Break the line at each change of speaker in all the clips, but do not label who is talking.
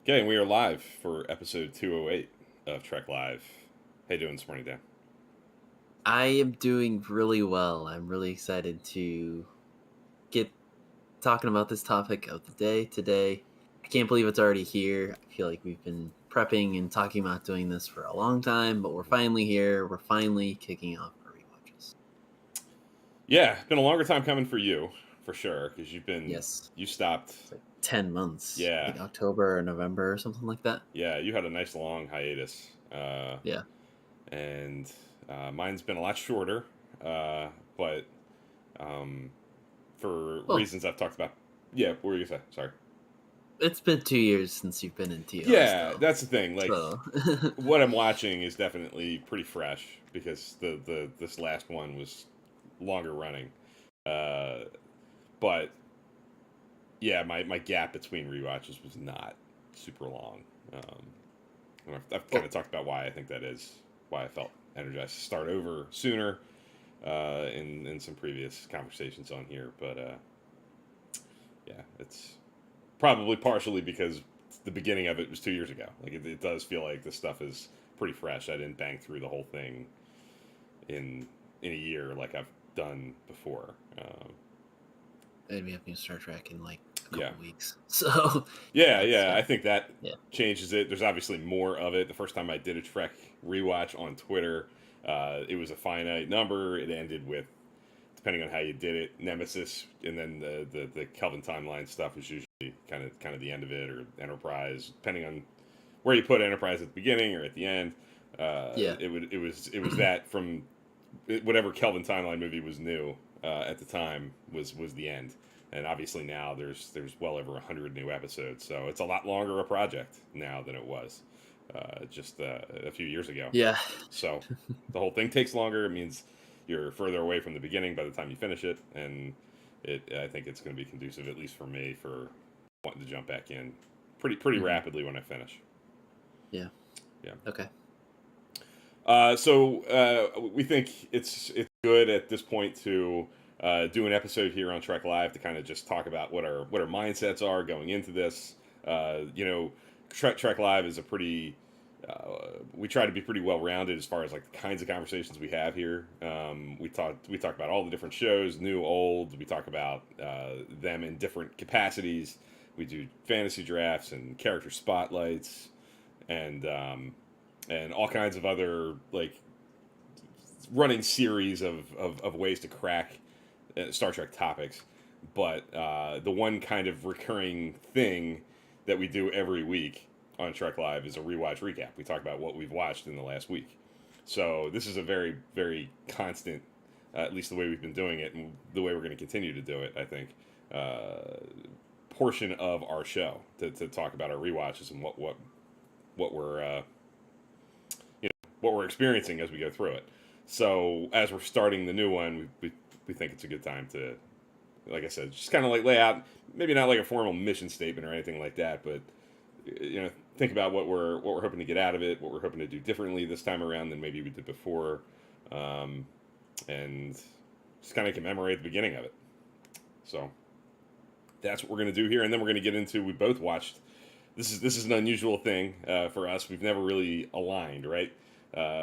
Okay, and we are live for episode 208 of Trek Live. How you doing this morning, Dan?
I am doing really well. I'm really excited to get talking about this topic of the day today. I can't believe it's already here. I feel like we've been prepping and talking about doing this for a long time, but we're finally here. We're finally kicking off our rewatches.
Yeah, been a longer time coming for you, for sure, because
Yes,
you stopped.
it's like 10 months,
Yeah,
like October or November or something like that.
yeah, you had a nice long hiatus,
Yeah.
and mine's been a lot shorter, but um, for
Well,
reasons I've talked about. Yeah, what were you gonna say? Sorry.
it's been 2 years since you've been in TOS,
Yeah,
though.
that's the thing. Like,
So,
what I'm watching is definitely pretty fresh because the this last one was longer running. Uh, but yeah, my gap between rewatches was not super long. And I've kind
well,
of talked about why I think that is, why I felt energized to start over sooner in some previous conversations on here. But yeah, it's probably partially because the beginning of it was 2 years ago. Like it does feel like this stuff is pretty fresh. I didn't bang through the whole thing in a year like I've done before.
and we have new Star Trek in like a
Yeah,
couple weeks. So,
yeah,
it's
yeah. I think that
yeah.
changes it. There's obviously more of it. The first time I did a Trek rewatch on Twitter, it was a finite number. It ended with, depending on how you did it, Nemesis, and then the Kelvin timeline stuff was usually kind of the end of it, or Enterprise, depending on where you put Enterprise at the beginning or at the end.
Yeah.
It was that from whatever Kelvin timeline movie was new at the time was the end. And obviously now there's well over 100 new episodes, so it's a lot longer a project now than it was just a few years ago.
Yeah.
So the whole thing takes longer. It means you're further away from the beginning by the time you finish it, and I think it's going to be conducive, at least for me, for wanting to jump back in pretty
Mhm.
rapidly when I finish.
Yeah.
Yeah.
Okay.
So we think it's good at this point to do an episode here on Trek Live to kind of just talk about what our mindsets are going into this. Trek Live is a pretty we try to be pretty well rounded as far as like the kinds of conversations we have here. We talk about all the different shows, new, old. We talk about them in different capacities. We do fantasy drafts and character spotlights, and all kinds of other like running series of ways to crack Star Trek topics. But the one kind of recurring thing that we do every week on Trek Live is a rewatch recap. We talk about what we've watched in the last week. So this is a very, very constant, at least the way we've been doing it and the way we're going to continue to do it, I think, portion of our show to talk about our rewatches and what we're what we're experiencing as we go through it. So as we're starting the new one, we think it's a good time to, like I said, just kind of like lay out, maybe not like a formal mission statement or anything like that, but think about what we're hoping to get out of it, what we're hoping to do differently this time around than maybe we did before, and just kind of commemorate the beginning of it. So that's what we're going to do here, and then we're going to get into, we both watched. This is an unusual thing for us. We've never really aligned, right?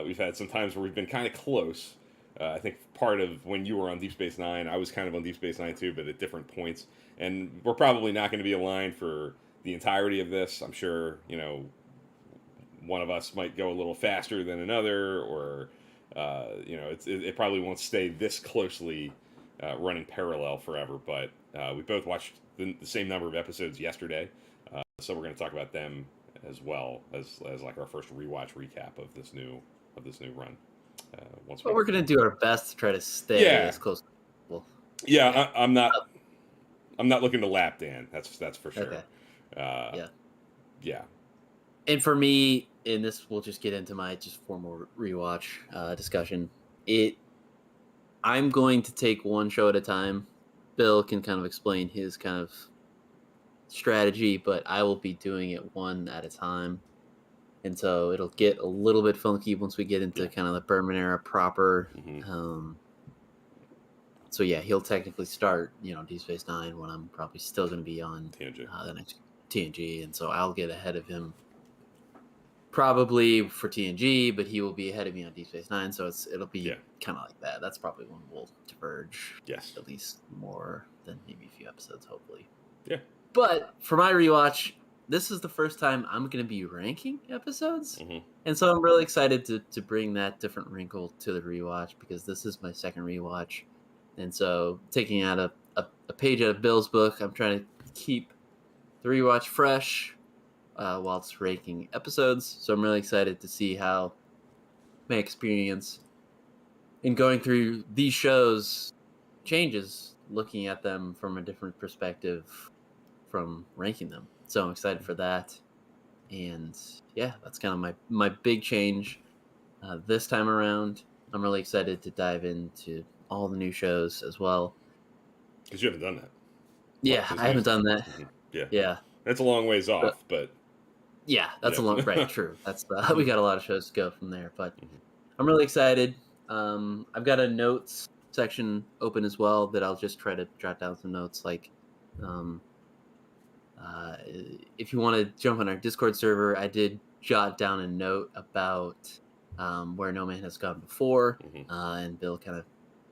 We've had some times where we've been kind of close. I think part of when you were on Deep Space Nine, I was kind of on Deep Space Nine too, but at different points. And we're probably not going to be aligned for the entirety of this. I'm sure one of us might go a little faster than another, or it probably won't stay this closely running parallel forever. But we both watched the same number of episodes yesterday, so we're going to talk about them as well as like our first rewatch recap of this new run. Once we
Well, we're gonna do our best to try to stay
yeah
as close as possible.
yeah I'm not
Uh,
looking to lap Dan. That's for sure.
okay.
Uh,
Yeah.
yeah.
And for me, and this will just get into my just formal rewatch discussion. I'm going to take one show at a time. Bill can kind of explain his kind of strategy, but I will be doing it one at a time. And so it'll get a little bit funky once we get into
Yeah.
kind of the Berman era proper.
Mm-hmm.
So yeah, he'll technically start, Deep Space Nine when I'm probably still going to be on
TNG.
the next TNG, and so I'll get ahead of him probably for TNG, but he will be ahead of me on Deep Space Nine, so it'll be kind of like that. That's probably when we'll diverge, at least more than maybe a few episodes, hopefully.
Yeah.
But for my rewatch, this is the first time I'm going to be ranking episodes, and so I'm really excited to bring that different wrinkle to the rewatch, because this is my second rewatch, and so taking out a page out of Bill's book, I'm trying to keep the rewatch fresh whilst ranking episodes. So I'm really excited to see how my experience in going through these shows changes, looking at them from a different perspective from ranking them. So I'm excited for that. And yeah, that's kind of my big change this time around. I'm really excited to dive into all the new shows as well.
Because you haven't done that.
Yeah, I haven't done that. Yeah.
That's a long ways off, but
yeah, that's a long, right, true. That's we got a lot of shows to go from there, but I'm really excited. I've got a notes section open as well that I'll just try to jot down some notes. Like, if you want to jump on our Discord server, I did jot down a note about where No Man Has Gone before, and Bill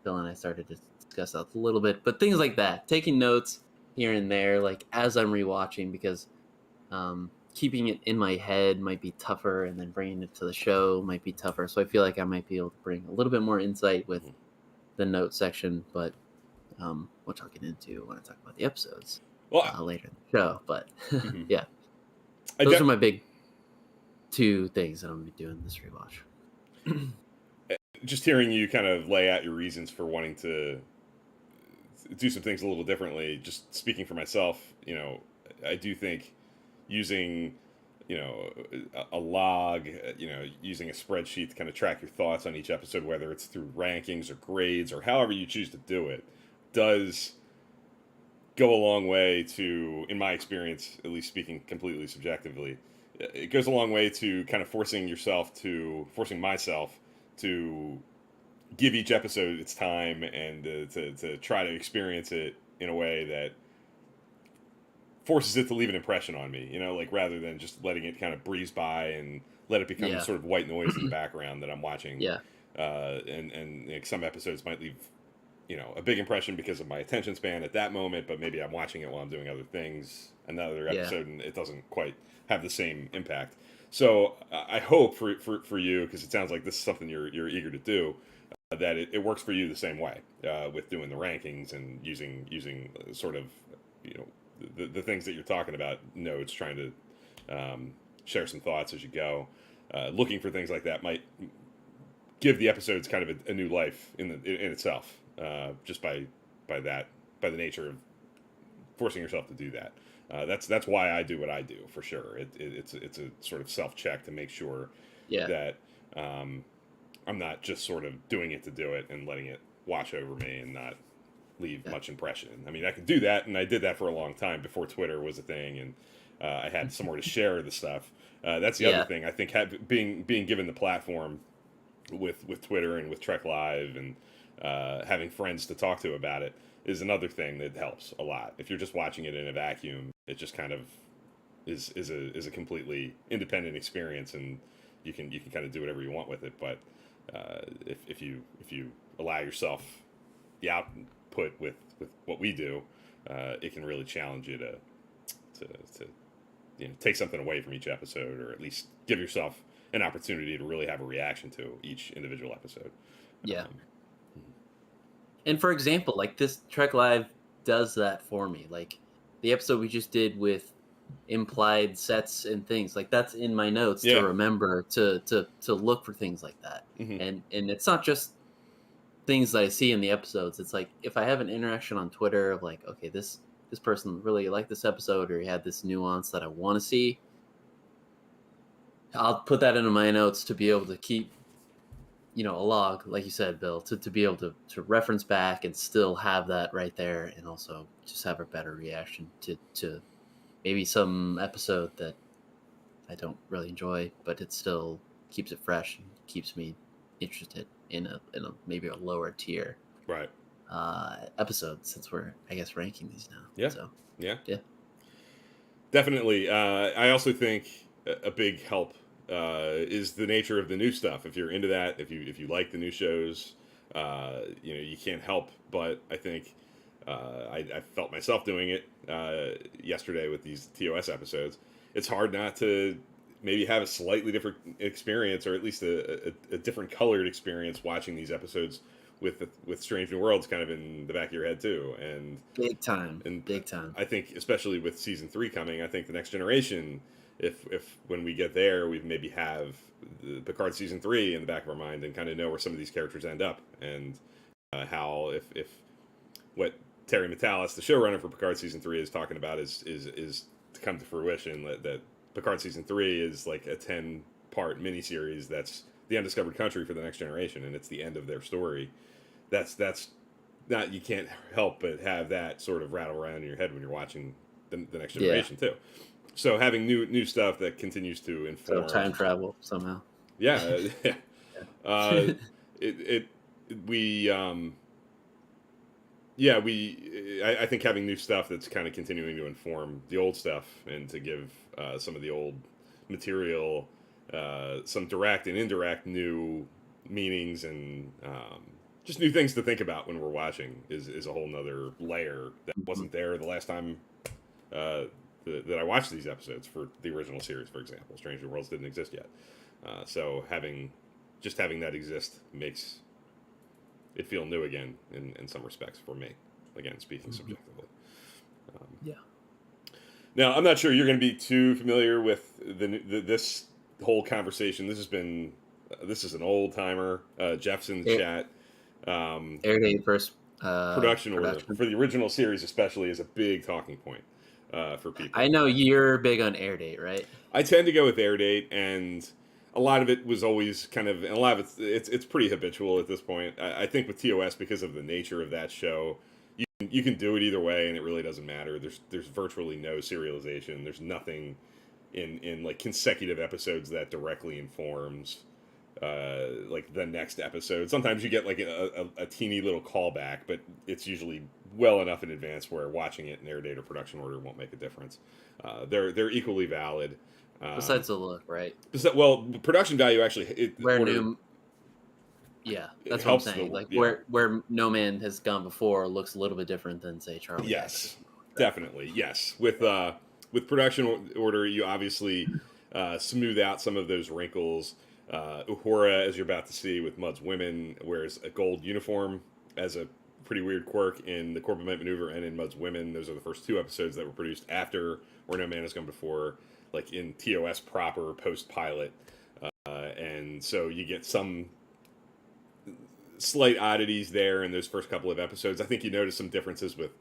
and I started to discuss that a little bit. But things like that, taking notes here and there, like as I'm rewatching, because keeping it in my head might be tougher, and then bringing it to the show might be tougher. So I feel like I might be able to bring a little bit more insight with the note section, but which I'll get into when I talk about the episodes later in the show. But yeah, those are my big two things that I'm going to be doing this rewatch.
Just hearing you kind of lay out your reasons for wanting to do some things a little differently, just speaking for myself, I do think using, a log, using a spreadsheet to kind of track your thoughts on each episode, whether it's through rankings or grades or however you choose to do it, does go a long way to, in my experience, at least speaking completely subjectively, it goes a long way to kind of forcing myself to give each episode its time and to try to experience it in a way that forces it to leave an impression on me, like rather than just letting it kind of breeze by and let it become sort of white noise in the background that I'm watching.
Yeah.
And like some episodes might leave, a big impression because of my attention span at that moment, but maybe I'm watching it while I'm doing other things, another episode, and it doesn't quite have the same impact. So I hope for you, because it sounds like this is something you're eager to do, that it works for you the same way with doing the rankings and using sort of, the things that you're talking about, notes, trying to share some thoughts as you go. Looking for things like that might give the episodes kind of a new life in itself, just by the nature of forcing yourself to do that. That's why I do what I do, for sure. It's a sort of self-check to make sure that I'm not just sort of doing it to do it and letting it wash over me and not leave much impression. I mean, I could do that, and I did that for a long time before Twitter was a thing, and I had somewhere to share the stuff. That's the other thing. I think being given the platform with Twitter and with Trek Live and having friends to talk to about it is another thing that helps a lot. If you're just watching it in a vacuum, it just kind of is a completely independent experience, and you can kind of do whatever you want with it. But if you allow yourself the output with what we do, it can really challenge you to take something away from each episode, or at least give yourself an opportunity to really have a reaction to each individual episode.
Yeah. And for example, like this Trek Live does that for me. Like the episode we just did with implied sets and things, like that's in my notes to remember to look for things like that. And it's not just things that I see in the episodes. It's like if I have an interaction on Twitter of like, okay, this person really liked this episode, or he had this nuance that I want to see, I'll put that into my notes to be able to keep, a log, like you said, Bill, to be able to reference back and still have that right there, and also just have a better reaction to maybe some episode that I don't really enjoy, but it still keeps it fresh and keeps me interested in a maybe a lower tier episode, since we're, I guess, ranking these now.
Yeah.
So,
yeah. Definitely. I also think a big help is the nature of the new stuff. If you're into that, if you like the new shows, you can't help. But I think I felt myself doing it yesterday with these TOS episodes. It's hard not to maybe have a slightly different experience, or at least a different colored experience watching these episodes with Strange New Worlds kind of in the back of your head too.
Big time.
And
Big time.
I think, especially with season 3 coming, I think the next generation, if when we get there, we maybe have the Picard season 3 in the back of our mind and kind of know where some of these characters end up, and how if what Terry Matalas, the showrunner for Picard season 3, is talking about is to come to fruition, that Picard season 3 is like a 10-part miniseries that's the undiscovered country for the next generation, and it's the end of their story. That's not, you can't help but have that sort of rattle around in your head when you're watching the next generation too. So having new stuff that continues to inform,
so time travel somehow.
Yeah, uh, it we yeah, I think having new stuff that's kind of continuing to inform the old stuff and to give some of the old material some direct and indirect new meanings, and just new things to think about when we're watching is a whole nother layer that wasn't there the last time that I watched these episodes for the original series, for example. Stranger Worlds didn't exist yet. So having that exist makes it feel new again in some respects for me. Again, speaking subjectively.
Yeah.
Now, I'm not sure you're going to be too familiar with this whole conversation. This is an old timer. Jeff's in the chat.
Air date first.
Production order for the original series, especially, is a big talking point for people.
I know you're big on air date, right?
I tend to go with air date, and a lot of it was always kind of, and a lot of it's pretty habitual at this point. I think with TOS, because of the nature of that show, you can do it either way, and it really doesn't matter. There's virtually no serialization. There's nothing in like consecutive episodes that directly informs like the next episode. Sometimes you get like a teeny little callback, but it's usually well enough in advance where watching it in air date or production order won't make a difference. They're equally valid.
Besides the look, right?
Well, production value actually
yeah, that's what I'm saying. Where No Man has gone before looks a little bit different than, say, Charlie.
Yes, definitely. Yes, with production order, you obviously smooth out some of those wrinkles. Uhura, as you're about to see with Mudd's Women, wears a gold uniform as a pretty weird quirk in the Corbomite Maneuver and in Mudd's Women. Those are the first 2 episodes that were produced after Where No Man Has Gone Before, like in TOS proper post-pilot. And so you get some slight oddities there in those first couple of episodes. I think you notice some differences with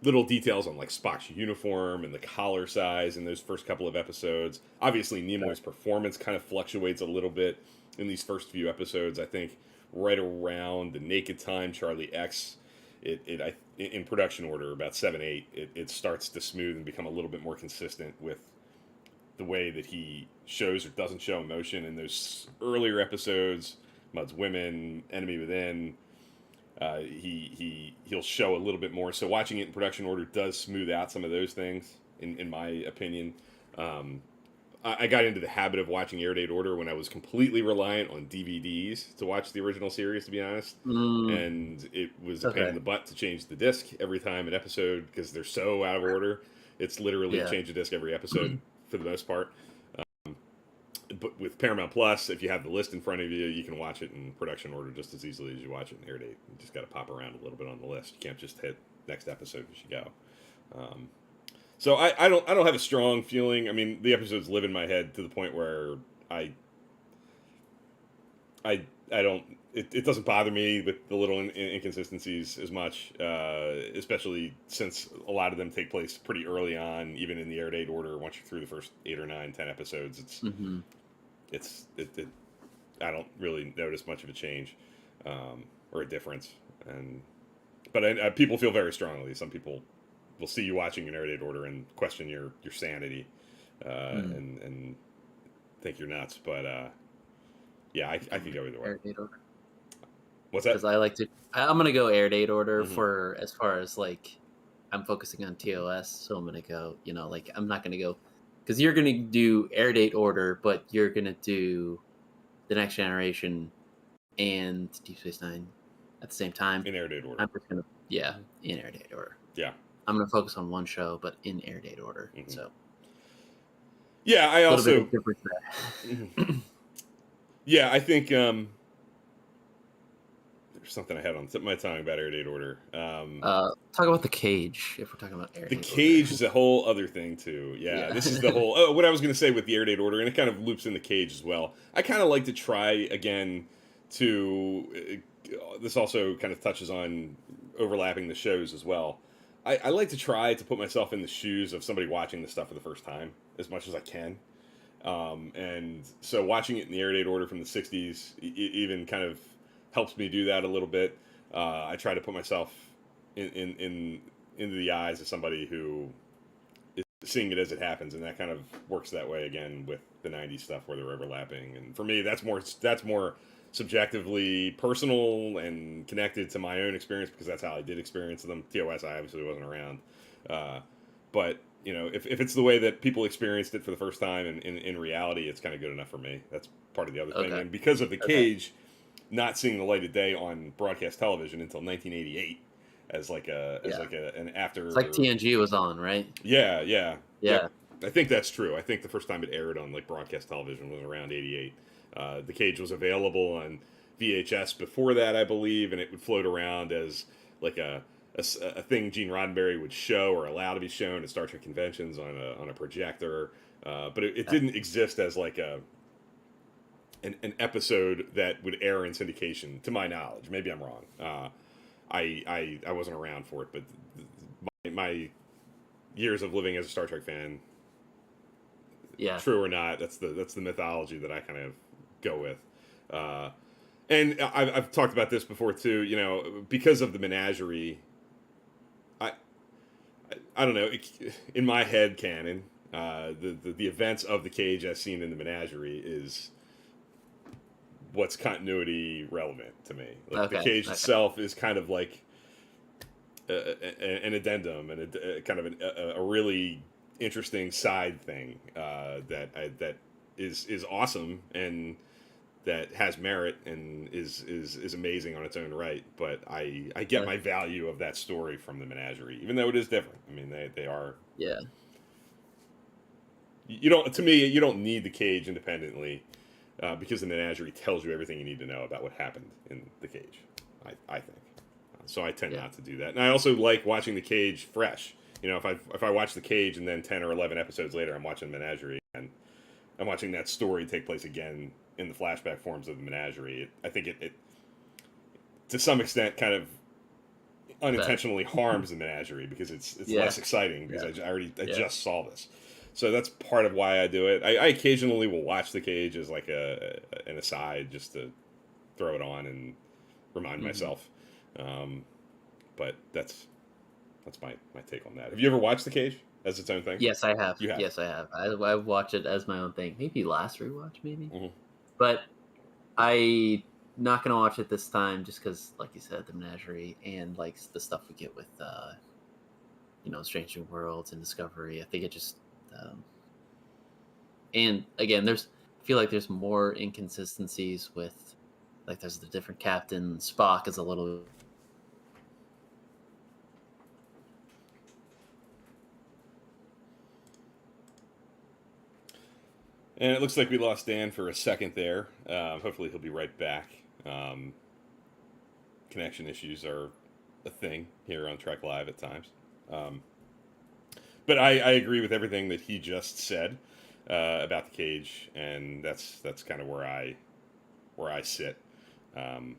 little details on like Spock's uniform and the collar size in those first couple of episodes. Obviously, Nimoy's performance kind of fluctuates a little bit in these first few episodes. I think right around the naked time, Charlie X, in production order, about 7-8, it starts to smooth and become a little bit more consistent with the way that he shows or doesn't show emotion in those earlier episodes. Mudd's Women, Enemy Within, he'll show a little bit more. So watching it in production order does smooth out some of those things, in my opinion. I got into the habit of watching air date order when I was completely reliant on DVDs to watch the original series, to be honest. And it was a pain in the butt to change the disc every time an episode, because they're so out of order. It's literally change the disc every episode for the most part. But with Paramount Plus, if you have the list in front of you, you can watch it in production order just as easily as you watch it in air date. You just got to pop around a little bit on the list. You can't just hit next episode as you go. So I don't have a strong feeling. I mean, the episodes live in my head to the point where I don't. It doesn't bother me with the little inconsistencies as much, especially since a lot of them take place pretty early on, even in the air date order. Once you're through the first 8 or 9, 10 episodes, I don't really notice much of a change or a difference. But people feel very strongly. Some people will see you watching an air date order and question your sanity and think you're nuts. But yeah, I could go either way.
Air date order.
What's that?
Because I'm gonna go air date order for as far as like I'm focusing on TOS, so I'm gonna go. Like I'm not gonna go because you're gonna do air date order, but you're gonna do the Next Generation and Deep Space Nine at the same time.
In air date order.
I'm just gonna in air date order.
Yeah.
I'm gonna focus on one show, but in air date order.
Mm-hmm.
So
yeah, I
a
also
little bit of difference there.
yeah, I think there's something I had on the tip of my tongue about air date order.
Talk about the cage if we're talking about air
The
date
cage
order.
is a whole other thing too. Yeah,
Yeah.
this is the whole. Oh, what I was going to say with the air date order, and it kind of loops in the cage as well. I kind of like to try again to. This also kind of touches on overlapping the shows as well. I like to try to put myself in the shoes of somebody watching this stuff for the first time as much as I can. And so watching it in the air date order from the 60s even kind of helps me do that a little bit. I try to put myself into the eyes of somebody who is seeing it as it happens, and that kind of works that way again with the 90s stuff where they're overlapping. And for me, that's more subjectively personal and connected to my own experience because that's how I did experience them. TOS, I obviously wasn't around. But if it's the way that people experienced it for the first time, and in reality, it's kind of good enough for me. That's part of the other thing.
Okay.
And because of the cage not seeing the light of day on broadcast television until 1988 as an after.
It's like TNG was on, right?
Yeah.
Yeah.
I think that's true. I think the first time it aired on like broadcast television was around 88. The cage was available on VHS before that, I believe, and it would float around as like a thing Gene Roddenberry would show or allow to be shown at Star Trek conventions on a projector. But it didn't exist as like an episode that would air in syndication, to my knowledge. Maybe I'm wrong. I wasn't around for it, but my years of living as a Star Trek fan, true or not, that's the mythology that I kind of go with. And I've talked about this before too. Because of the menagerie, I don't know. In my head canon, the events of the cage as seen in the menagerie is what's continuity relevant to me. Like the cage itself is kind of like an addendum and kind of a really interesting side thing that is awesome and that has merit and is amazing on its own right. But I get my value of that story from the menagerie, even though it is different. I mean, they are.
Yeah.
You don't need the cage independently. Because the menagerie tells you everything you need to know about what happened in the cage, I think. So I tend not to do that. And I also like watching the cage fresh. If I watch the cage and then 10 or 11 episodes later I'm watching the menagerie and I'm watching that story take place again in the flashback forms of the menagerie, I think it to some extent kind of unintentionally harms the menagerie because it's less exciting because I just saw this. So that's part of why I do it. I occasionally will watch the cage as like an aside just to throw it on and remind myself. But that's my take on that. Have you ever watched the cage as its own thing?
Yes, I have.
You have?
Yes, I have. I watch it as my own thing. Maybe last rewatch, maybe.
Mm-hmm.
But I not gonna watch it this time just because, like you said, the menagerie and like the stuff we get with Strange New Worlds and Discovery. I think it just and again, I feel like there's more inconsistencies with, like, there's the different captain. Spock is a little.
And it looks like we lost Dan for a second there. Hopefully he'll be right back. Connection issues are a thing here on Trek Live at times. But I agree with everything that he just said about the cage, and that's kind of where I sit on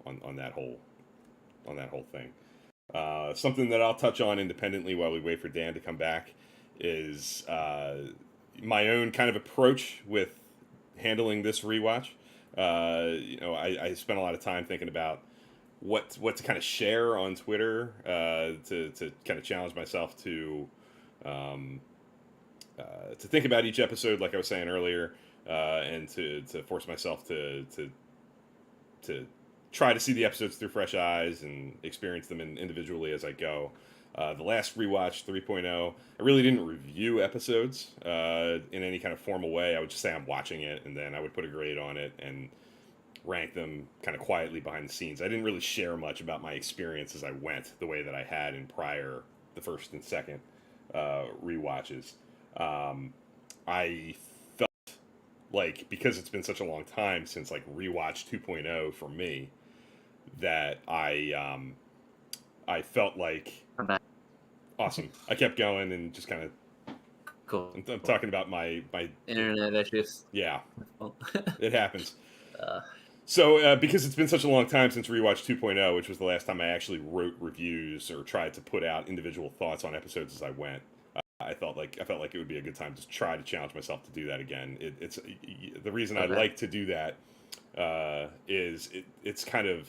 that whole thing. Something that I'll touch on independently while we wait for Dan to come back is my own kind of approach with handling this rewatch. I spent a lot of time thinking about what to kind of share on Twitter to kind of challenge myself to think about each episode, like I was saying earlier, and to force myself to try to see the episodes through fresh eyes and experience them individually as I go. The last rewatch 3.0, I really didn't review episodes in any kind of formal way. I would just say I'm watching it, and then I would put a grade on it and rank them kind of quietly behind the scenes. I didn't really share much about my experience as I went, the way that I had in the first and second rewatches. I felt like, because it's been such a long time since like rewatch 2.0 for me, that I felt like
I'm back.
awesome. I kept going and just kind of.
Cool.
I'm talking about my
internet issues.
Yeah,
Well,
it happens.
uh,
So, because it's been such a long time since Rewatch 2.0, which was the last time I actually wrote reviews or tried to put out individual thoughts on episodes as I went, I felt like it would be a good time to try to challenge myself to do that again. It's the reason I
Okay.
like to do that it's kind of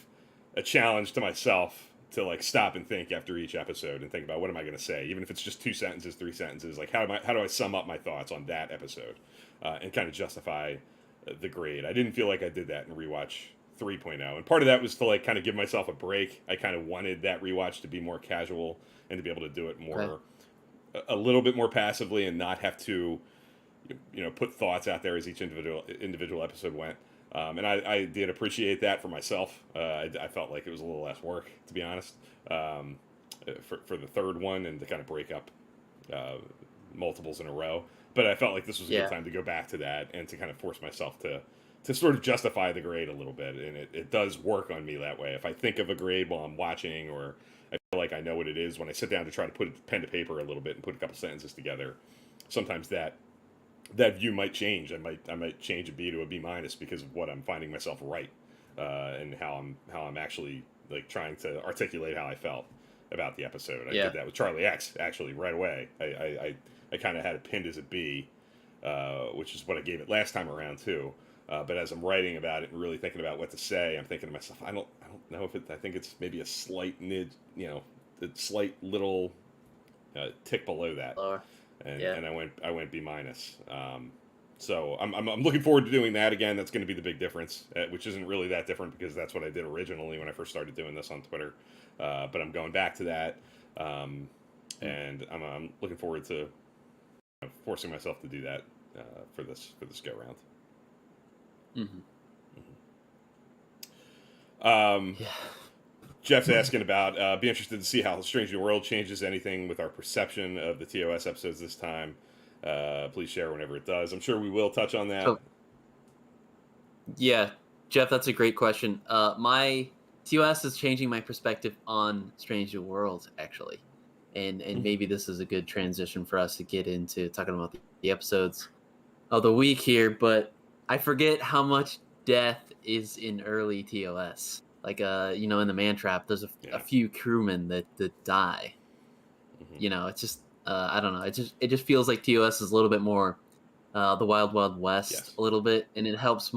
a challenge to myself to like stop and think after each episode and think about what am I going to say, even if it's just 2 sentences, 3 sentences. Like how do I sum up my thoughts on that episode and kind of justify the grade. I didn't feel like I did that in Rewatch 3.0, and part of that was to like kind of give myself a break. I kind of wanted that rewatch to be more casual and to be able to do it more, a little bit more passively, and not have to, put thoughts out there as each individual episode went. And I did appreciate that for myself. I felt like it was a little less work, to be honest, for the third one, and to kind of break up multiples in a row. But I felt like this was a good time to go back to that and to kind of force myself to sort of justify the grade a little bit. And it does work on me that way. If I think of a grade while I'm watching, or I feel like I know what it is, when I sit down to try to put pen to paper a little bit and put a couple sentences together, sometimes that view might change. I might change a B to a B minus because of what I'm finding myself right, and how I'm actually like trying to articulate how I felt about the episode. I did that with Charlie X actually right away. I kind of had it pinned as a B, which is what I gave it last time around too. But as I'm writing about it and really thinking about what to say, I'm thinking to myself, I don't know if I think it's maybe a slight a slight little tick below that.
Lower.
And I went B minus. So I'm looking forward to doing that again. That's going to be the big difference, which isn't really that different because that's what I did originally when I first started doing this on Twitter. But I'm going back to that, and I'm looking forward to forcing myself to do that for this go round.
Yeah.
Jeff's asking about, be interested to see how Strange New World changes anything with our perception of the TOS episodes this time. Please share whenever it does. I'm sure we will touch on that.
Yeah, Jeff, that's a great question. My TOS is changing my perspective on Strange New World, actually. And maybe this is a good transition for us to get into talking about the episodes of the week here, but I forget how much death is in early TOS. Like, in the Man Trap, there's a few crewmen that die. It's just, I don't know. It just feels like TOS is a little bit more the Wild Wild West a little bit, and it helps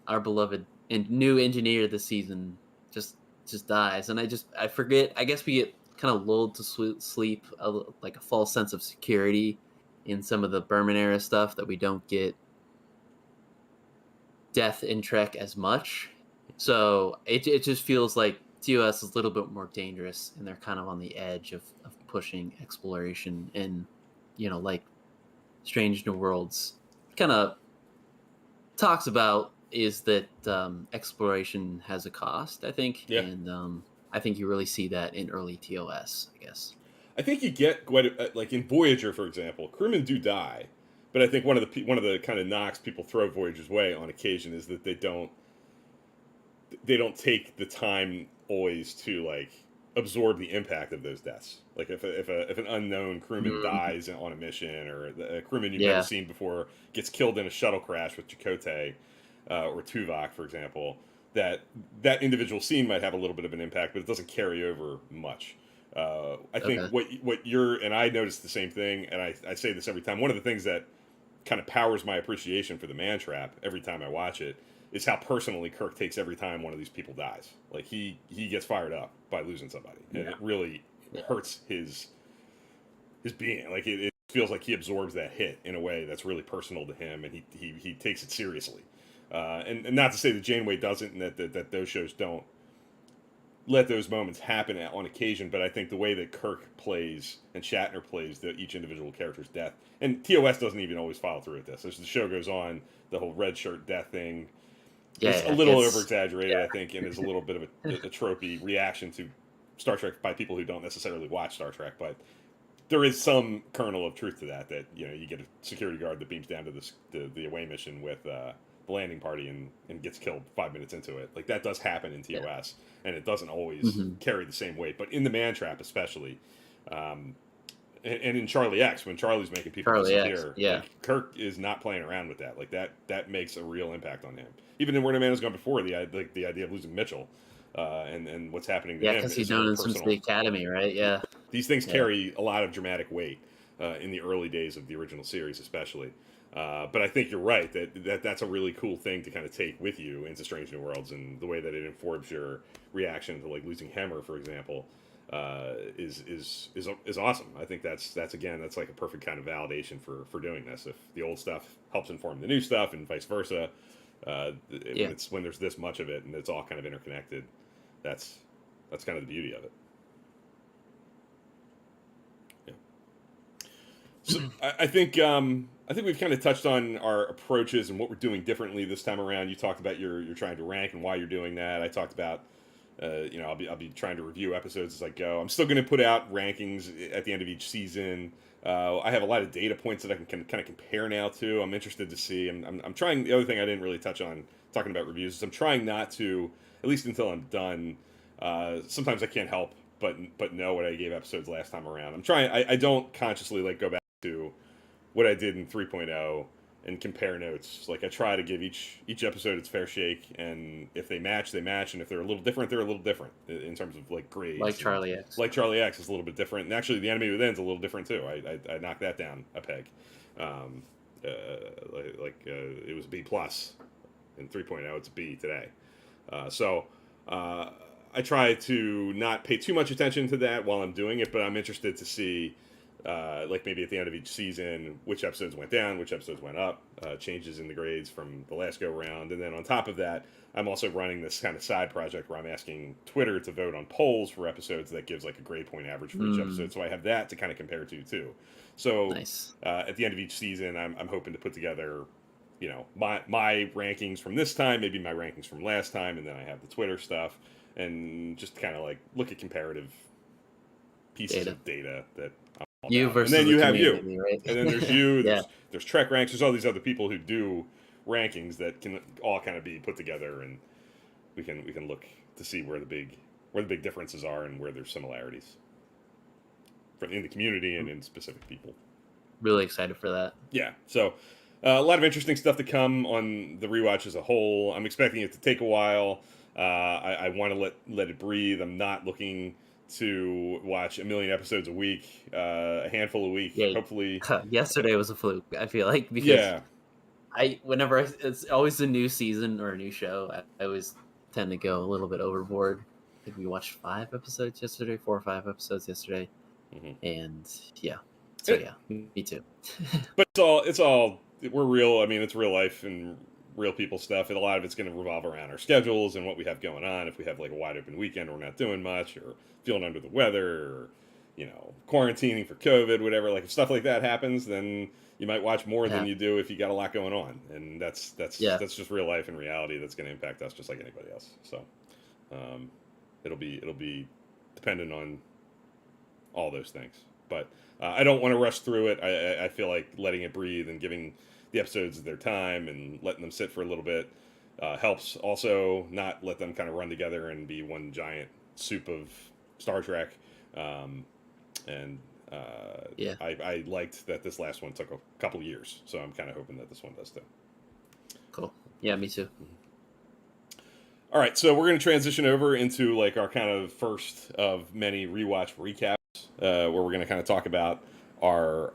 our beloved and new engineer this season just dies, and I forget. I guess we get kind of lulled to sleep, like a false sense of security in some of the Berman era stuff that we don't get death in Trek as much. So it just feels like TOS is a little bit more dangerous, and they're kind of on the edge of pushing exploration, and like Strange New Worlds kind of talks about is that exploration has a cost, I think, and I think you really see that in early TOS, I guess.
I think you get quite like in Voyager, for example, crewmen do die, but I think one of the kind of knocks people throw Voyager's way on occasion is that they don't take the time always to like absorb the impact of those deaths. Like if an unknown crewman dies on a mission, or a crewman you've never seen before gets killed in a shuttle crash with Chakotay or Tuvok, for example, that individual scene might have a little bit of an impact, but it doesn't carry over much. I think what you're, and I noticed the same thing, and I say this every time. One of the things that kind of powers my appreciation for the Man Trap every time I watch it is how personally Kirk takes every time one of these people dies. Like he gets fired up by losing somebody, and it really hurts his being. Like it feels like he absorbs that hit in a way that's really personal to him, and he takes it seriously. And not to say that Janeway doesn't, and that those shows don't let those moments happen on occasion, but I think the way that Kirk plays and Shatner plays each individual character's death, and TOS doesn't even always follow through with this. As the show goes on, the whole red shirt death thing is a little over exaggerated, I think, and is a little bit of a tropey reaction to Star Trek by people who don't necessarily watch Star Trek, but there is some kernel of truth to that. That you get a security guard that beams down to the away mission with the landing party and gets killed 5 minutes into it. Like that does happen in TOS, and it doesn't always carry the same weight. But in the Man Trap, especially, and in Charlie X, when Charlie's making people disappear, like, Kirk is not playing around with that. Like that makes a real impact on him. Even in Where No Man Has Gone Before, the idea of losing Mitchell. And what's happening to him.
Because he's known him since the academy, right? Yeah.
These things carry a lot of dramatic weight in the early days of the original series, especially. But I think you're right that's a really cool thing to kind of take with you into Strange New Worlds, and the way that it informs your reaction to like losing Hemmer, for example, is awesome. I think that's like a perfect kind of validation for doing this. If the old stuff helps inform the new stuff, and vice versa, when there's this much of it and it's all kind of interconnected. That's kind of the beauty of it. Yeah. So I think we've kind of touched on our approaches and what we're doing differently this time around. You talked about you're trying to rank and why you're doing that. I talked about I'll be trying to review episodes as I go. I'm still going to put out rankings at the end of each season. I have a lot of data points that I can kind of compare now to. I'm interested to see. I'm trying. The other thing I didn't really touch on talking about reviews is I'm trying not to, at least until I'm done. Sometimes I can't help but know what I gave episodes last time around. I'm trying. I don't consciously like go back to what I did in 3.0 and compare notes. Like I try to give each episode its fair shake, and if they match, they match, and if they're a little different, they're a little different in terms of like grades.
Like Charlie X.
Like Charlie X is a little bit different, and actually the Enemy Within is a little different too. I knocked that down a peg. It was B plus in 3.0. It's a B today. I try to not pay too much attention to that while I'm doing it, but I'm interested to see, like maybe at the end of each season, which episodes went down, which episodes went up, changes in the grades from the last go round. And then on top of that, I'm also running this kind of side project where I'm asking Twitter to vote on polls for episodes that gives like a grade point average for each episode. So I have that to kind of compare to too. So nice. At the end of each season, I'm hoping to put together, my rankings from this time, maybe my rankings from last time, and then I have the Twitter stuff, and just kind of like look at comparative pieces of data that I'm
you versus
and then you have you,
right?
And then there's you. There's Trek Ranks. There's all these other people who do rankings that can all kind of be put together, and we can look to see where the big differences are and where there's similarities in the community and in specific people.
Really excited for that.
Yeah. So a lot of interesting stuff to come on the rewatch as a whole. I'm expecting it to take a while. I want to let it breathe. I'm not looking to watch a million episodes a week, a handful a week. Yeah, hopefully.
Yesterday was a fluke, I feel like, because it's always a new season or a new show, I always tend to go a little bit overboard. I think we watched 4 or 5 episodes yesterday. And me too.
But it's all we're real. I mean, it's real life and real people stuff, and a lot of it's going to revolve around our schedules and what we have going on. If we have like a wide open weekend, we're not doing much, or feeling under the weather, or quarantining for COVID, whatever. Like if stuff like that happens, then you might watch more than you do if you got a lot going on, and that's just real life and reality that's going to impact us just like anybody else. So it'll be dependent on all those things, but I don't want to rush through it. I feel like letting it breathe and giving the episodes their time and letting them sit for a little bit helps. Also, not let them kind of run together and be one giant soup of Star Trek. I liked that this last one took a couple years, so I'm kind of hoping that this one does too.
Cool. Yeah, me too.
All right, so we're going to transition over into like our kind of first of many rewatch recaps, where we're going to kind of talk about our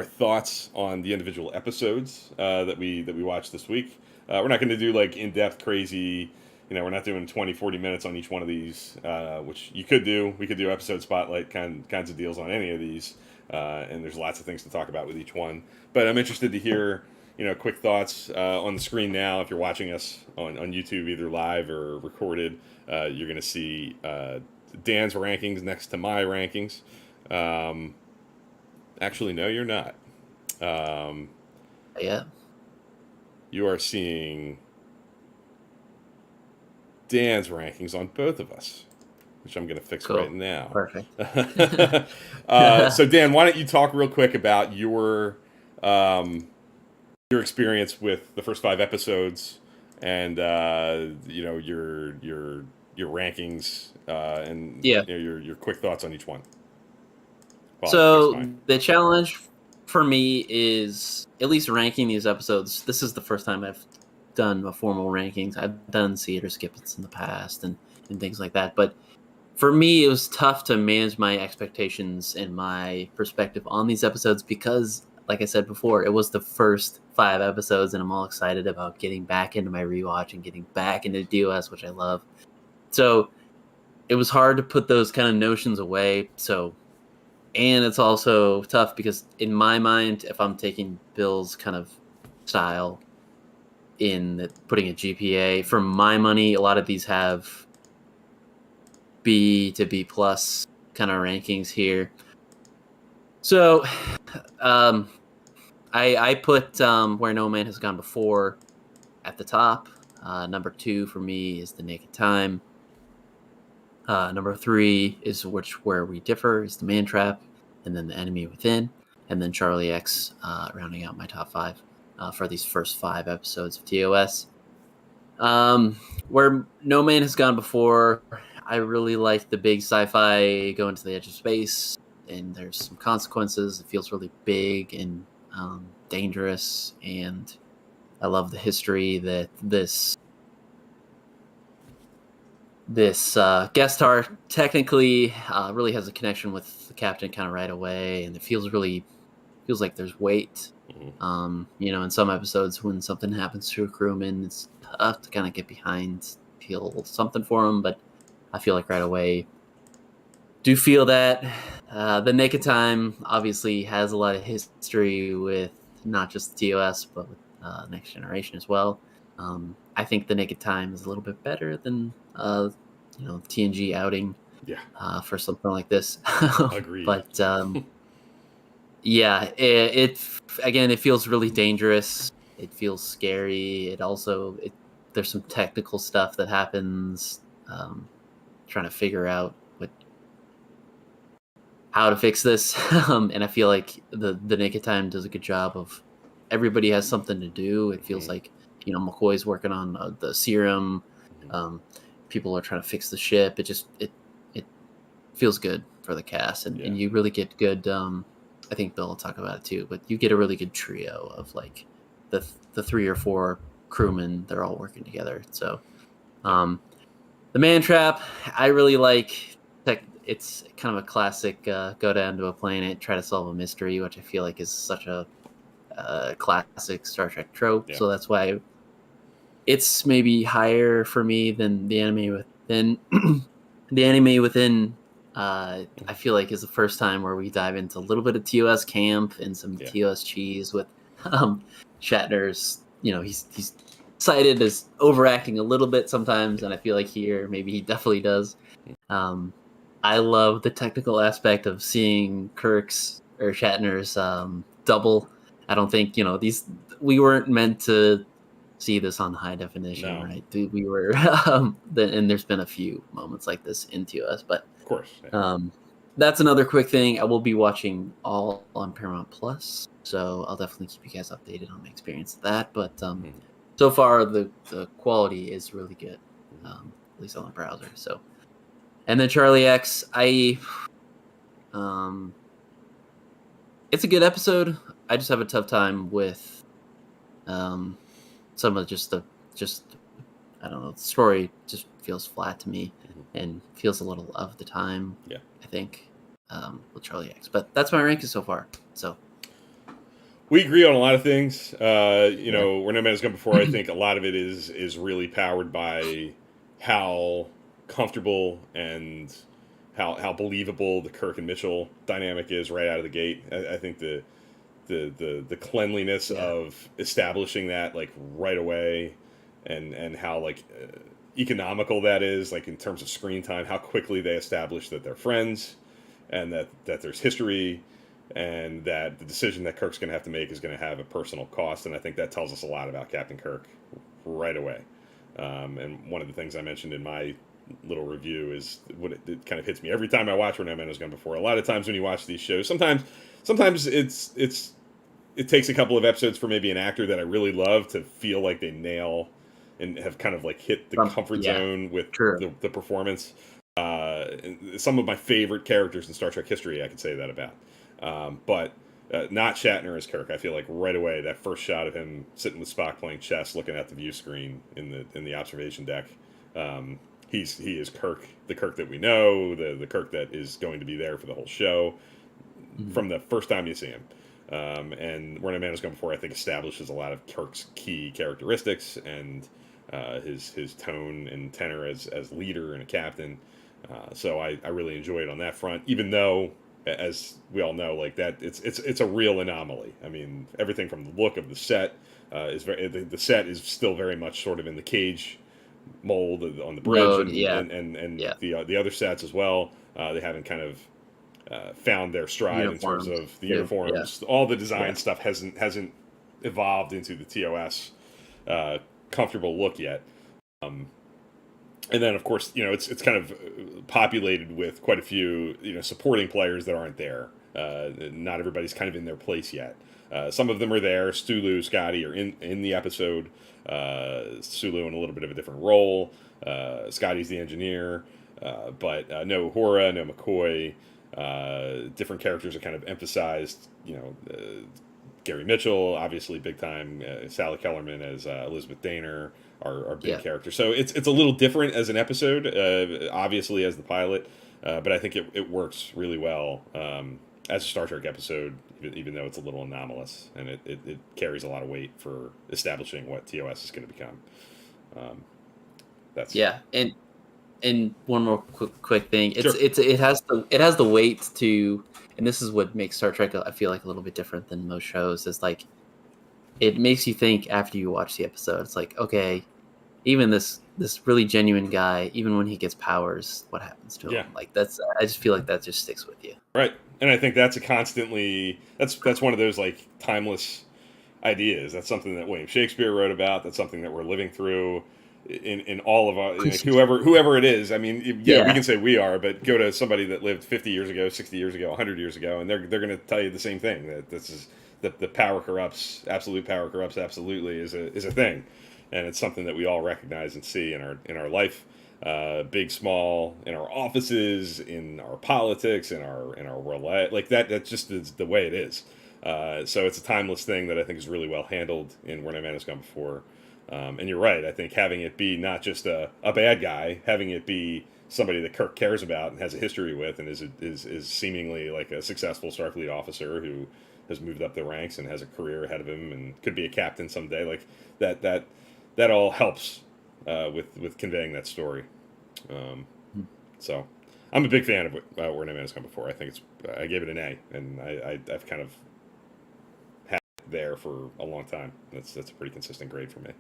thoughts on the individual episodes that we watched this week. We're not going to do like in-depth crazy, we're not doing 20, 40 minutes on each one of these, which you could do. We could do episode spotlight kinds of deals on any of these, and there's lots of things to talk about with each one. But I'm interested to hear, quick thoughts on the screen now. If you're watching us on YouTube, either live or recorded, you're going to see Dan's rankings next to my rankings. Actually, no, you're not.
Yeah.
You are seeing Dan's rankings on both of us, which I'm going to fix
Cool.
right now.
Perfect.
So Dan, why don't you talk real quick about your experience with the first 5 episodes and your rankings and
Yeah.
your quick thoughts on each one.
So the challenge for me is at least ranking these episodes. This is the first time I've done a formal rankings. I've done theater skip-its in the past and things like that. But for me, it was tough to manage my expectations and my perspective on these episodes because, like I said before, it was the first 5 episodes, and I'm all excited about getting back into my rewatch and getting back into DOS, which I love. So it was hard to put those kind of notions away. And it's also tough because in my mind, if I'm taking Bill's kind of style in putting a GPA, for my money, a lot of these have B to B plus kind of rankings here. So I put Where No Man Has Gone Before at the top. Number 2 for me is The Naked Time. Number 3 is Where We Differ is The Man Trap, and then The Enemy Within, and then Charlie X rounding out my top 5 for these first 5 episodes of TOS. Where No Man Has Gone Before, I really like the big sci-fi going to the edge of space, and there's some consequences. It feels really big and dangerous, and I love the history that this guest star technically really has a connection with the captain kind of right away, and it feels like there's weight. In some episodes when something happens to a crewman, it's tough to kind of get behind, feel something for him, but I feel like right away do feel that. The Naked Time obviously has a lot of history with not just TOS, but with Next Generation as well. I think The Naked Time is a little bit better than TNG outing.
Yeah.
For something like this.
Agreed.
But yeah, it feels really dangerous. It feels scary. It also there's some technical stuff that happens. Trying to figure out how to fix this, and I feel like the Naked Time does a good job of everybody has something to do. It feels like McCoy's working on the serum. People are trying to fix the ship. It feels good for the cast, and you really get good. I think Bill will talk about it too, but you get a really good trio of like the 3 or 4 crewmen. They're all working together. So, the Man Trap, I really like. It's kind of a classic go down to a planet, try to solve a mystery, which I feel like is such a classic Star Trek trope. Yeah. So that's why it's maybe higher for me than The Enemy Within. The Enemy Within, I feel like is the first time where we dive into a little bit of TOS camp and some TOS cheese with Shatner's. He's cited as overacting a little bit sometimes, and I feel like here maybe he definitely does. I love the technical aspect of seeing Kirk's or Shatner's double. I don't think we weren't meant to see this on high definition, right? We were, and there's been a few moments like this in TOS, but
of course,
that's another quick thing. I will be watching all on Paramount Plus, so I'll definitely keep you guys updated on my experience of that. But so far, the quality is really good, at least on the browser. So, and then Charlie X, it's a good episode. I just have a tough time with some of the I don't know, the story just feels flat to me and feels a little of the time.
Yeah,
I think with Charlie X, but that's my ranking so far. So
we agree on a lot of things. Where No Man Has Gone Before, I think a lot of it is really powered by how comfortable and how believable the Kirk and Mitchell dynamic is right out of the gate. I think the the cleanliness of establishing that like right away, and how like economical that is, like in terms of screen time, how quickly they establish that they're friends, and that there's history, and that the decision that Kirk's going to have to make is going to have a personal cost. And I think that tells us a lot about Captain Kirk right away. And one of the things I mentioned in my little review is what it kind of hits me every time I watch When No Man Was Gone Before. A lot of times when you watch these shows, sometimes it takes a couple of episodes for maybe an actor that I really love to feel like they nail and have kind of like hit the comfort zone with the performance. Some of my favorite characters in Star Trek history, I could say that about. But not Shatner as Kirk. I feel like right away that first shot of him sitting with Spock playing chess, looking at the view screen in the observation deck. He is Kirk, the Kirk that we know, the Kirk that is going to be there for the whole show from the first time you see him. And Where No Man Was Gone Before, I think, establishes a lot of Kirk's key characteristics and his tone and tenor as leader and a captain. So I really enjoy it on that front, even though, as we all know, like that it's a real anomaly. I mean, everything from the look of the set is the set is still very much sort of in the cage mold on the bridge, and the other sets as well. They haven't kind of found their stride in terms of the uniforms. Yeah. All the design stuff hasn't evolved into the TOS comfortable look yet. And then, of course, it's kind of populated with quite a few supporting players that aren't there. Not everybody's kind of in their place yet. Some of them are there. Sulu, Scotty are in the episode. Sulu in a little bit of a different role. Scotty's the engineer, but no Uhura, no McCoy. Different characters are kind of emphasized. Gary Mitchell, obviously big time. Sally Kellerman as Elizabeth Daner are big characters. So it's a little different as an episode, obviously as the pilot, but I think it works really well as a Star Trek episode, even though it's a little anomalous, and it carries a lot of weight for establishing what TOS is going to become.
And one more quick thing. It has the weight to, and this is what makes Star Trek, I feel like, a little bit different than most shows. Is like it makes you think after you watch the episode. It's like, okay, even this really genuine guy, even when he gets powers, what happens to him? Like I just feel like that just sticks with you.
Right. And I think that's that's one of those like timeless ideas. That's something that William Shakespeare wrote about. That's something that we're living through in all of our, like, whoever it is. I mean, we can say we are, but go to somebody that lived 50 years ago, 60 years ago, 100 years ago, and they're going to tell you the same thing, that this is the power corrupts, absolute power corrupts absolutely is a thing. And it's something that we all recognize and see in our life, big, small, in our offices, in our politics, in our world, like that. That's just is the way it is. So it's a timeless thing that I think is really well handled in Where No Man Has Gone Before. And you're right. I think having it be not just a bad guy, having it be somebody that Kirk cares about and has a history with, and is seemingly like a successful Starfleet officer who has moved up the ranks and has a career ahead of him and could be a captain someday. Like that all helps with conveying that story. So I'm a big fan of Where No Man Has Gone Before. I think I gave it an A, and I've kind of had it there for a long time. That's a pretty consistent grade for me.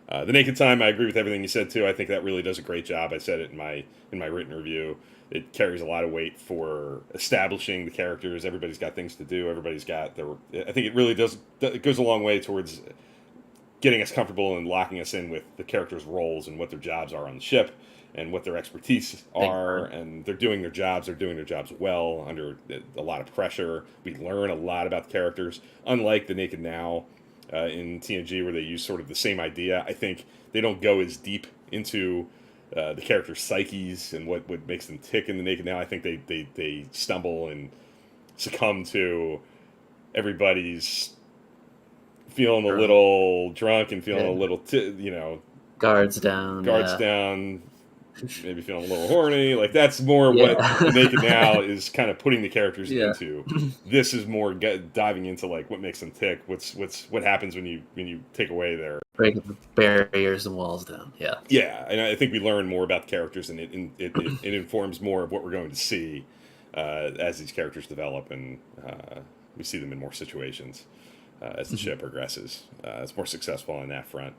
The Naked Time, I agree with everything you said too. I think that really does a great job. I said it in my written review. It carries a lot of weight for establishing the characters. Everybody's got things to do. Everybody's got their. I think it really does. It goes a long way towards getting us comfortable and locking us in with the characters' roles and what their jobs are on the ship and what their expertise are. And they're doing their jobs. They're doing their jobs well under a lot of pressure. We learn a lot about the characters. Unlike The Naked Now in TNG, where they use sort of the same idea, I think they don't go as deep into the characters' psyches and what makes them tick in The Naked Now. I think they stumble and succumb to everybody's feeling a little drunk and feeling a little,
guards down,
maybe feeling a little horny. Like that's more what The Naked Now is kind of putting the characters into. This is more diving into like what makes them tick. What happens when you take away their
breaking the barriers and walls down.
Yeah, and I think we learn more about the characters, and it informs more of what we're going to see as these characters develop and we see them in more situations as the ship progresses. It's more successful on that front.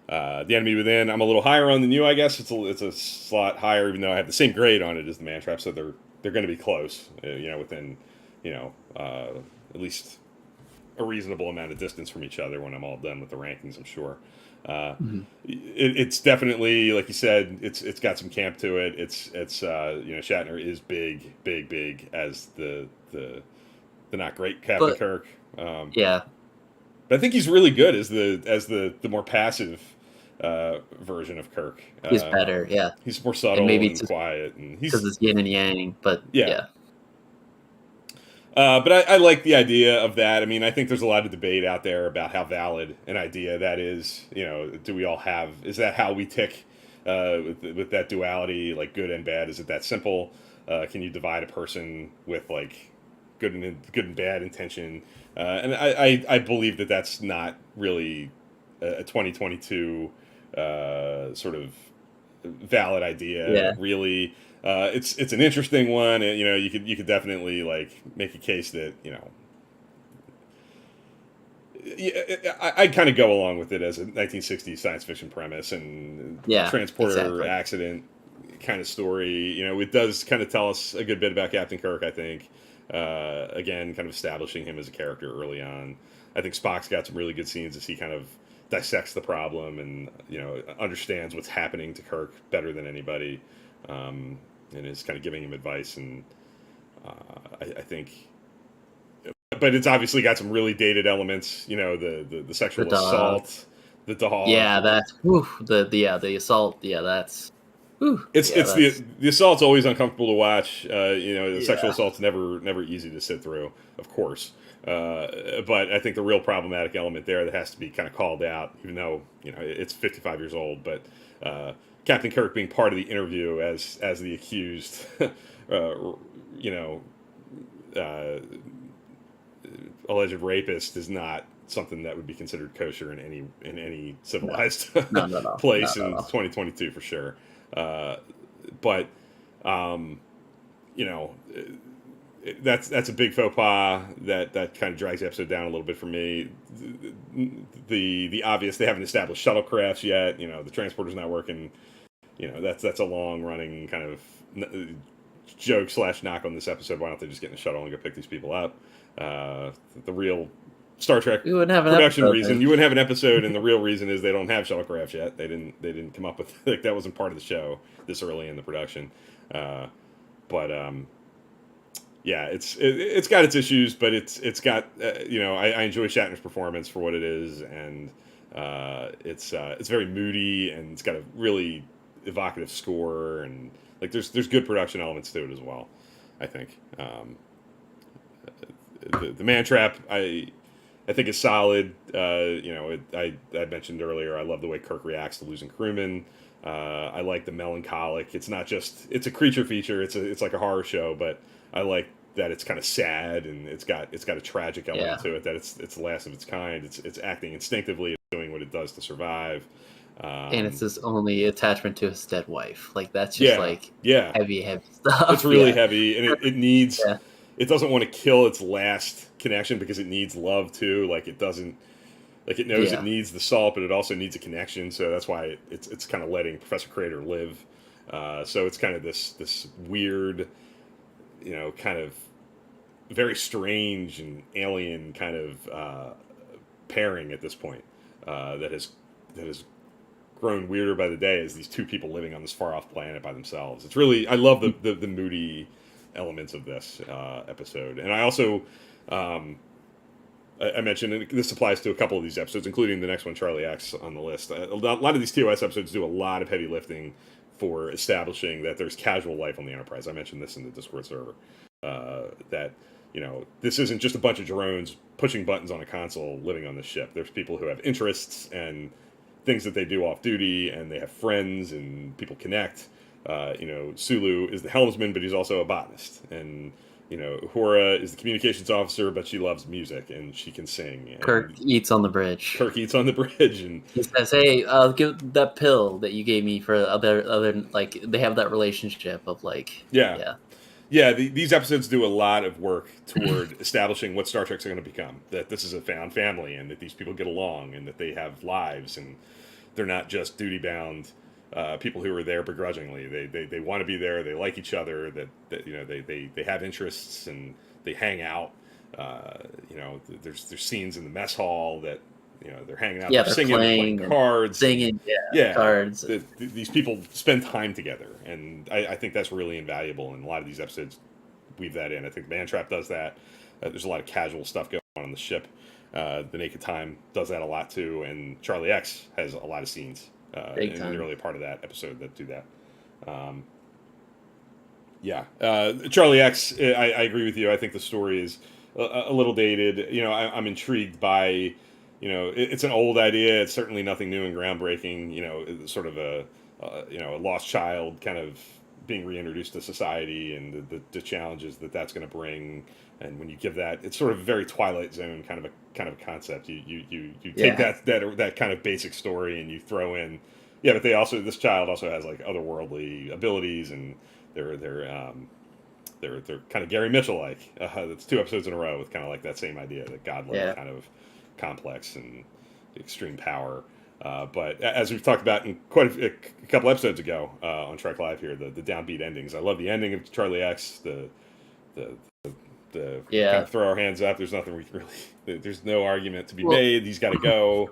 The Enemy Within, I'm a little higher on than you, I guess. It's a slot higher, even though I have the same grade on it as the Man Trap, so they're going to be close. Within at least a reasonable amount of distance from each other when I'm all done with the rankings, I'm sure. It's definitely, like you said, it's got some camp to it. It's Shatner is big as the not great Captain Kirk.
Yeah,
but I think he's really good as the more passive version of Kirk.
he's better. Yeah,
he's more subtle and quiet, and
because it's yin and yang. But yeah.
But I like the idea of that. I mean, I think there's a lot of debate out there about how valid an idea that is. Do we all have? Is that how we tick with that duality, like good and bad? Is it that simple? Can you divide a person with like good and bad intention? And I believe that that's not really a 2022 sort of valid idea. Really. It's an interesting one, and you could definitely like make a case that I'd kind of go along with it as a 1960s science fiction premise and transporter accident kind of story. It does kind of tell us a good bit about Captain Kirk, I think. Again, kind of establishing him as a character early on. I think Spock's got some really good scenes as he kind of dissects the problem and understands what's happening to Kirk better than anybody. And is kind of giving him advice, and I think, but it's obviously got some really dated elements. The sexual assault, the dog.
Yeah, that's the assault. Yeah, that's.
The assault's always uncomfortable to watch. The sexual assault's never easy to sit through, of course. But I think the real problematic element there that has to be kind of called out, even though it's 55 years old, but. Captain Kirk being part of the interview as the accused, alleged rapist is not something that would be considered kosher in any civilized place in 2022 for sure. But that's a big faux pas that kind of drags the episode down a little bit for me. The obvious, they haven't established shuttlecrafts yet. The transporter's not working. That's a long running kind of joke / knock on this episode. Why don't they just get in the shuttle and go pick these people up? The real Star Trek production reason you wouldn't have an episode, and the real reason is they don't have shuttlecrafts yet. They didn't come up with like that wasn't part of the show this early in the production. Yeah, it's got its issues, but it's got I enjoy Shatner's performance for what it is, and it's very moody, and it's got a really evocative score, and like there's good production elements to it as well. I think the Man Trap I think is solid. I mentioned earlier I love the way Kirk reacts to losing crewmen. I like the melancholic. It's not just it's a creature feature. It's like a horror show, but I like that it's kind of sad, and it's got a tragic element to it. That it's the last of its kind. It's acting instinctively, it's doing what it does to survive.
And it's his only attachment to his dead wife. Like that's just heavy stuff.
It's really heavy, and it needs. It doesn't want to kill its last connection because it needs love too. Like it doesn't. Like it knows it needs the salt, but it also needs a connection. So that's why it's kind of letting Professor Crater live. So it's kind of this weird, kind of very strange and alien kind of pairing at this point that has grown weirder by the day as these two people living on this far off planet by themselves. It's really I love the moody elements of this episode, and I also. I mentioned, and this applies to a couple of these episodes, including the next one, Charlie X, on the list. A lot of these TOS episodes do a lot of heavy lifting for establishing that there's casual life on the Enterprise. I mentioned this in the Discord server. That, this isn't just a bunch of drones pushing buttons on a console living on the ship. There's people who have interests and things that they do off duty, and they have friends, and people connect. Sulu is the helmsman, but he's also a botanist. And Uhura is the communications officer, but she loves music and she can sing. And
Kirk eats on the bridge.
And
he says, "Hey, I'll give that pill that you gave me for other like they have that relationship of like
Yeah, these episodes do a lot of work toward establishing what Star Trek's going to become. That this is a found family, and that these people get along, and that they have lives, and they're not just duty bound people who are there begrudgingly. They want to be there. They like each other. That they have interests and they hang out. There's scenes in the mess hall that they're hanging out,
Yeah,
they're
they're
singing, they're playing cards,
singing, cards.
These people spend time together, and I think that's really invaluable. And a lot of these episodes weave that in. I think Man Trap does that. There's a lot of casual stuff going on the ship. The Naked Time does that a lot too, and Charlie X has a lot of scenes in the early part of that episode that do that. Charlie X, I agree with you. I think the story is a little dated. I'm intrigued by, it's an old idea. It's certainly nothing new and groundbreaking. It's sort of a lost child kind of being reintroduced to society, and the challenges that's going to bring. And when you give that, it's sort of a very Twilight Zone kind of a concept. You take that kind of basic story and you throw in, but this child also has like otherworldly abilities, and they're kind of Gary Mitchell like. That's 2 episodes in a row with kind of like that same idea, that godlike kind of complex and extreme power. But as we've talked about in quite a couple episodes ago on Trek Live here, the downbeat endings. I love the ending of Charlie X. The kind of throw our hands up. There's nothing we can really. There's no argument to be made. He's got to go.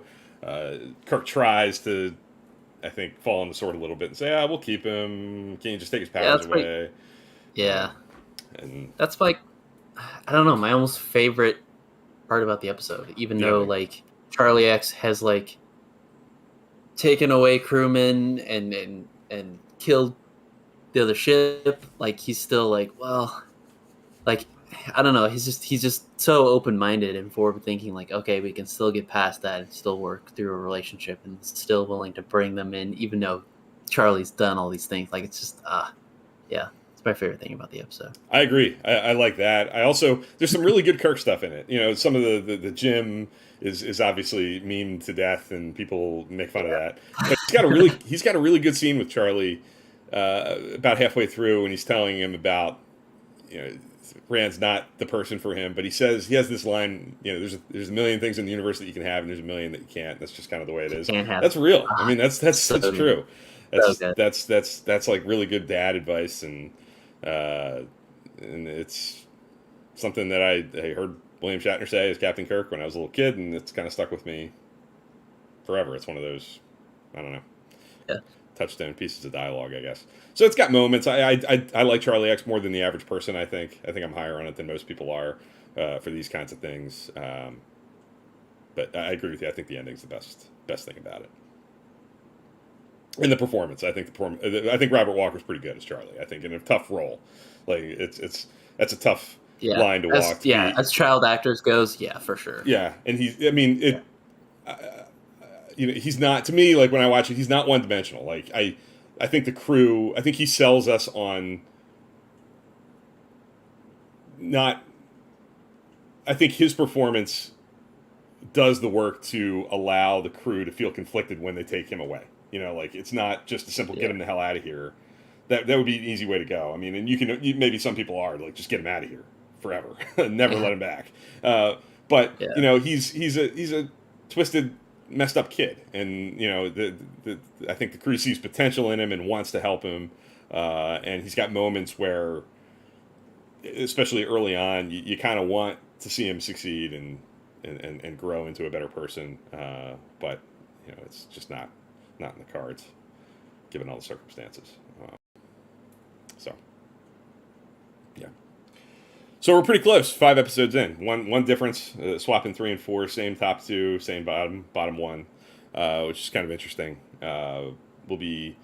Kirk tries to, I think, fall on the sword a little bit and say, we'll keep him. Can't you just take his powers away? And
that's like, I don't know, my almost favorite part about the episode, even though like Charlie X has like taken away crewmen and killed the other ship, like he's still like, well, like, I don't know, he's just so open-minded and forward-thinking, like, okay, we can still get past that and still work through a relationship, and still willing to bring them in even though Charlie's done all these things. Like, it's just it's my favorite thing about the episode.
I agree. I like that. I also, there's some really good Kirk stuff in it. Some of the Jim is obviously memed to death, and people make fun of that. But he's got a really good scene with Charlie about halfway through, when he's telling him about Rand's not the person for him, but he has this line. There's a million things in the universe that you can have, and there's a million that you can't. That's just kind of the way it is. That's real. I mean, that's true. That's like really good dad advice, and it's something that I heard William Shatner say as Captain Kirk when I was a little kid, and it's kind of stuck with me forever. It's one of those, I don't know, touchstone pieces of dialogue, I guess. So it's got moments. I like Charlie X more than the average person. I think I'm higher on it than most people are for these kinds of things. But I agree with you. I think the ending's the best thing about it. And the performance, I think Robert Walker's pretty good as Charlie. I think in a tough role, like that's a tough line to walk.
As child actors goes, for sure.
Yeah, and he's not, to me, like when I watch it, he's not one dimensional. Like I think the crew, I think he sells us on not. I think his performance does the work to allow the crew to feel conflicted when they take him away. Like it's not just a simple get him the hell out of here. That would be an easy way to go. I mean, and maybe some people are like, just get him out of here forever, never let him back. But he's a twisted, messed up kid, and I think the crew sees potential in him and wants to help him. And he's got moments where, especially early on, you kind of want to see him succeed and grow into a better person. But it's just not in the cards, given all the circumstances. So we're pretty close. 5 episodes in. One difference, swapping 3 and 4, same top 2, same bottom 1, which is kind of interesting. We'll be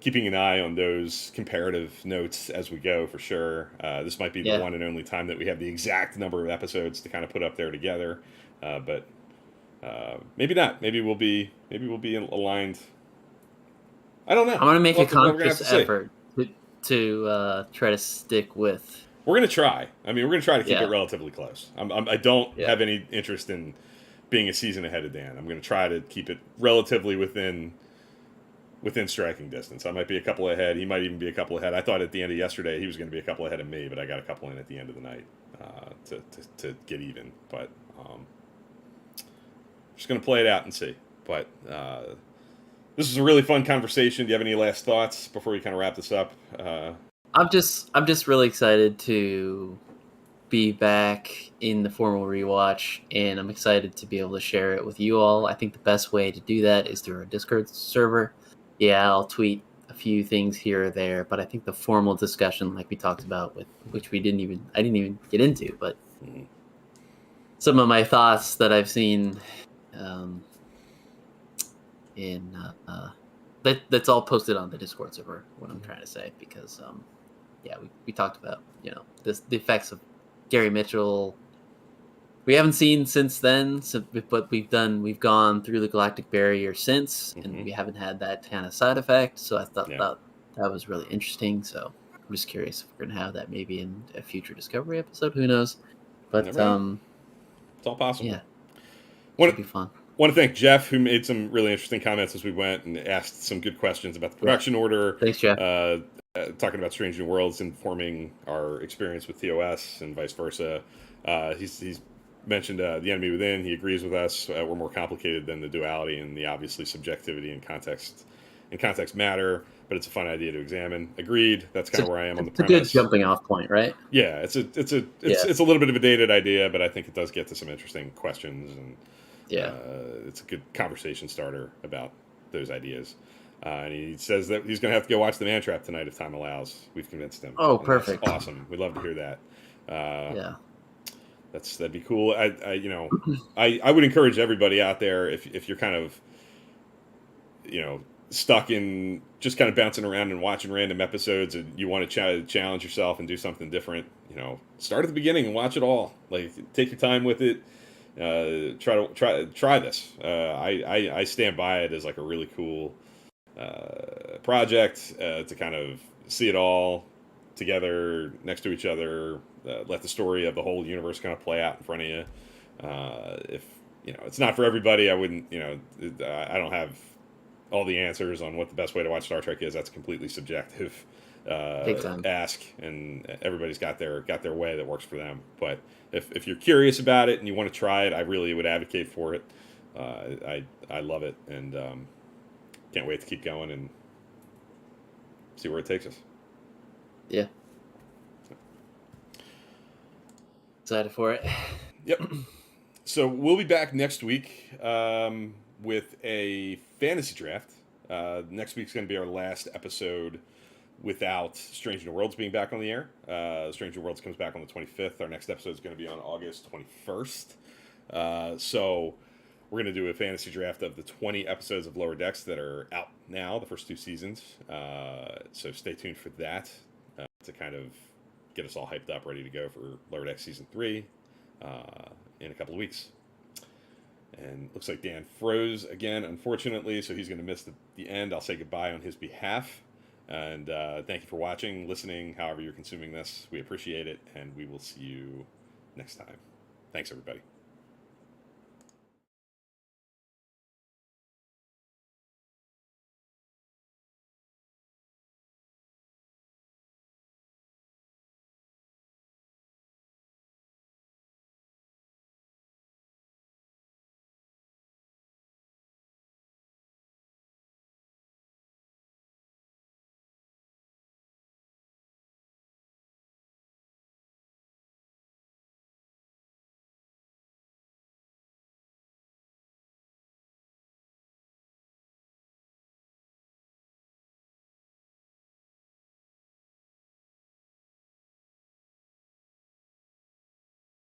keeping an eye on those comparative notes as we go, for sure. This might be the one and only time that we have the exact number of episodes to kind of put up there together. But maybe not. Maybe we'll be aligned. I don't know.
I'm gonna make a conscious effort to try to stick with.
We're gonna try. I mean, we're gonna try to keep it relatively close. I don't have any interest in being a season ahead of Dan. I'm gonna try to keep it relatively within within striking distance. I might be a couple ahead. He might even be a couple ahead. I thought at the end of yesterday he was going to be a couple ahead of me, but I got a couple in at the end of the night to get even. But just going to play it out and see. But this was a really fun conversation. Do you have any last thoughts before we kind of wrap this up?
I'm just really excited to be back in the formal rewatch, and I'm excited to be able to share it with you all. I think the best way to do that is through our Discord server. Yeah, I'll tweet a few things here or there, but I think the formal discussion, like we talked about, with which I didn't even get into, but some of my thoughts that I've seen that's all posted on the Discord server. What I'm trying to say, because we talked about the effects of Gary Mitchell. We haven't seen since then, but we've gone through the galactic barrier since, and we haven't had that kind of side effect. So I thought that was really interesting. So I'm just curious if we're gonna have that maybe in a future Discovery episode. Who knows? But
it's all possible.
Yeah, should be fun.
Want to thank Jeff, who made some really interesting comments as we went and asked some good questions about the production order.
Thanks, Jeff.
Talking about Strange New Worlds informing our experience with TOS and vice versa. He's mentioned The Enemy Within. He agrees with us. We're more complicated than the duality, and the obviously subjectivity and context matter, but it's a fun idea to examine. Agreed. That's kind of where I am on the premise.
It's a good jumping off point, right?
Yeah, it's a little bit of a dated idea, but I think it does get to some interesting questions, and it's a good conversation starter about those ideas. And he says that he's going to have to go watch The Man Trap tonight if time allows. We've convinced him.
Oh, perfect!
That's awesome. We'd love to hear that. That'd be cool. I would encourage everybody out there, if you're kind of stuck in just kind of bouncing around and watching random episodes, and you want to challenge yourself and do something different, start at the beginning and watch it all. Like, take your time with it. Try this. I stand by it as like a really cool project to kind of see it all together next to each other. Let the story of the whole universe kind of play out in front of you. If it's not for everybody, I wouldn't. I don't have all the answers on what the best way to watch Star Trek is. That's completely subjective ask, and everybody's got their way that works for them. But if you're curious about it and you want to try it, I really would advocate for it. I love it, and can't wait to keep going and see where it takes us.
Yeah. Excited for it.
Yep. So we'll be back next week with a fantasy draft. Next week's going to be our last episode without Strange New Worlds being back on the air. Strange New Worlds comes back on the 25th. Our next episode is going to be on August 21st. So we're going to do a fantasy draft of the 20 episodes of Lower Decks that are out now, the first 2 seasons. So stay tuned for that to kind of get us all hyped up, ready to go for Lower Decks Season 3 in a couple of weeks. And looks like Dan froze again, unfortunately, so he's going to miss the end. I'll say goodbye on his behalf. And thank you for watching, listening, however you're consuming this. We appreciate it, and we will see you next time. Thanks, everybody.